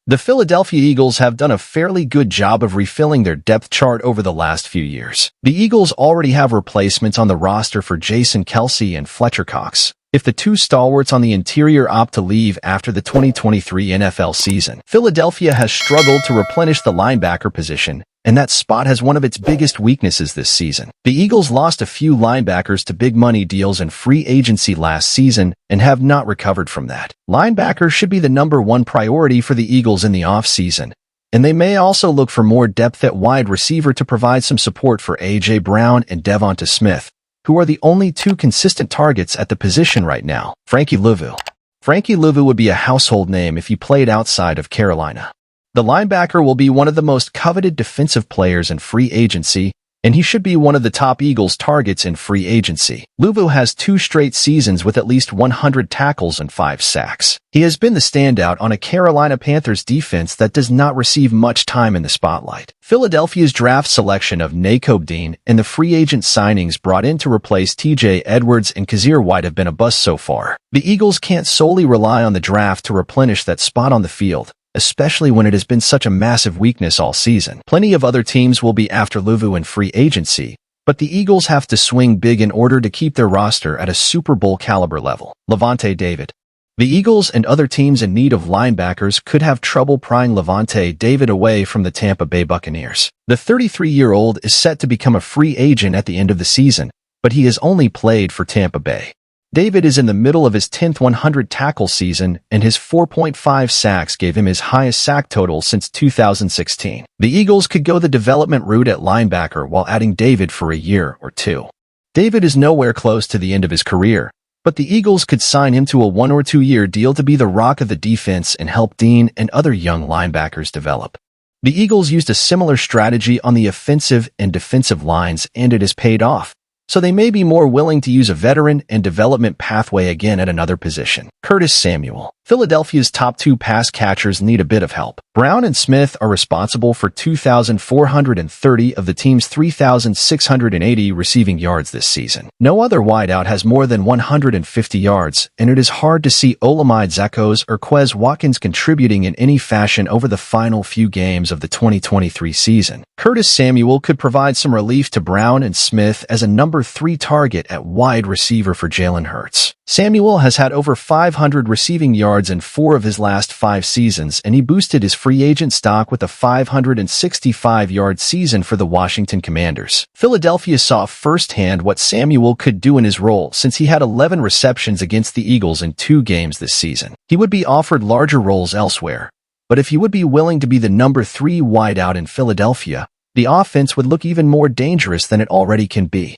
The Philadelphia Eagles have done a fairly good job of refilling their depth chart over the last few years. The Eagles already have replacements on the roster for Jason Kelce and Fletcher Cox. If the two stalwarts on the interior opt to leave after the 2023 NFL season, Philadelphia has struggled to replenish the linebacker position, and that spot has one of its biggest weaknesses this season. The Eagles lost a few linebackers to big money deals in free agency last season and have not recovered from that. Linebackers should be the #1 priority for the Eagles in the offseason, and they may also look for more depth at wide receiver to provide some support for A.J. Brown and Devonta Smith, who are the only two consistent targets at the position right now. Frankie Luvu. Frankie Luvu would be a household name if he played outside of Carolina. The linebacker will be one of the most coveted defensive players in free agency, and he should be one of the top Eagles targets in free agency. Luvu has 2 straight seasons with at least 100 tackles and 5 sacks. He has been the standout on a Carolina Panthers defense that does not receive much time in the spotlight. Philadelphia's draft selection of Nakobe Dean and the free agent signings brought in to replace TJ Edwards and Kazir White have been a bust so far. The Eagles can't solely rely on the draft to replenish that spot on the field, especially when it has been such a massive weakness all season. Plenty of other teams will be after Luvu in free agency, but the Eagles have to swing big in order to keep their roster at a Super Bowl caliber level. Lavonte David. The Eagles and other teams in need of linebackers could have trouble prying Lavonte David away from the Tampa Bay Buccaneers. The 33-year-old is set to become a free agent at the end of the season, but he has only played for Tampa Bay. David is in the middle of his 10th 100-tackle season, and his 4.5 sacks gave him his highest sack total since 2016. The Eagles could go the development route at linebacker while adding David for a year or 2. David is nowhere close to the end of his career, but the Eagles could sign him to a 1 or 2 year deal to be the rock of the defense and help Dean and other young linebackers develop. The Eagles used a similar strategy on the offensive and defensive lines, and it has paid off, so they may be more willing to use a veteran and development pathway again at another position. Curtis Samuel. Philadelphia's top 2 pass catchers need a bit of help. Brown and Smith are responsible for 2,430 of the team's 3,680 receiving yards this season. No other wideout has more than 150 yards, and it is hard to see Olamide Zaccheaus or Quez Watkins contributing in any fashion over the final few games of the 2023 season. Curtis Samuel could provide some relief to Brown and Smith as a number 3 target at wide receiver for Jalen Hurts. Samuel has had over 500 receiving yards in 4 of his last 5 seasons, and he boosted his free agent stock with a 565-yard season for the Washington Commanders. Philadelphia saw firsthand what Samuel could do in his role since he had 11 receptions against the Eagles in 2 games this season. He would be offered larger roles elsewhere, but if he would be willing to be the number 3 wideout in Philadelphia, the offense would look even more dangerous than it already can be.